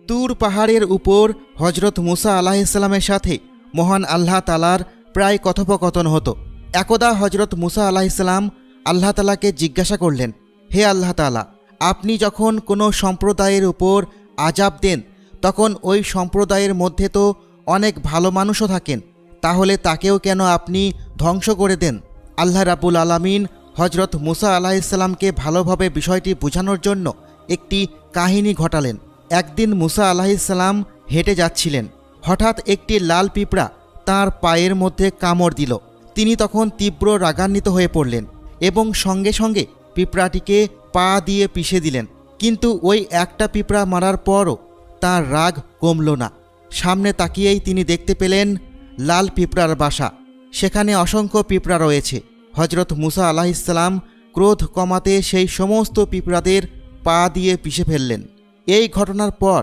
তুর পাহাড়ের উপর হজরত মুসা আলাইহিসসালামের সাথে মহান আল্লাহ তালার প্রায় কথোপকথন হতো। একদা হজরত মুসা আলাইহিসসালাম আল্লাহ তালাকে জিজ্ঞাসা করলেন, হে আল্লাহ তালা, আপনি যখন কোনো সম্প্রদায়ের উপর আযাব দেন তখন ওই সম্প্রদায়ের মধ্যে তো অনেক ভালো মানুষও থাকেন, তাহলে তাকেও কেন আপনি ধ্বংস করে দেন? আল্লাহ রাব্বুল আলামিন হজরত মুসা আলাইহিসসালামকে ভালোভাবে বিষয়টি বোঝানোর জন্য একটি কাহিনী ঘটালেন। একদিন মুসা আলাইহিসসালাম হেঁটে যাচ্ছিলেন, হঠাৎ একটি লাল পিঁপড়া তাঁর পায়ের মধ্যে কামড় দিল। তিনি তখন তীব্র রাগান্বিত হয়ে পড়লেন এবং সঙ্গে সঙ্গে পিঁপড়াটিকে পা দিয়ে পিষে দিলেন। কিন্তু ওই একটা পিঁপড়া মারার পরও তাঁর রাগ কমল না। সামনে তাকিয়েই তিনি দেখতে পেলেন লাল পিঁপড়ার বাসা, সেখানে অসংখ্য পিঁপড়া রয়েছে। হজরত মুসা আলাইহিসসালাম ক্রোধ কমাতে সেই সমস্ত পিঁপড়াদের পা দিয়ে পিষে ফেললেন। এই ঘটনার পর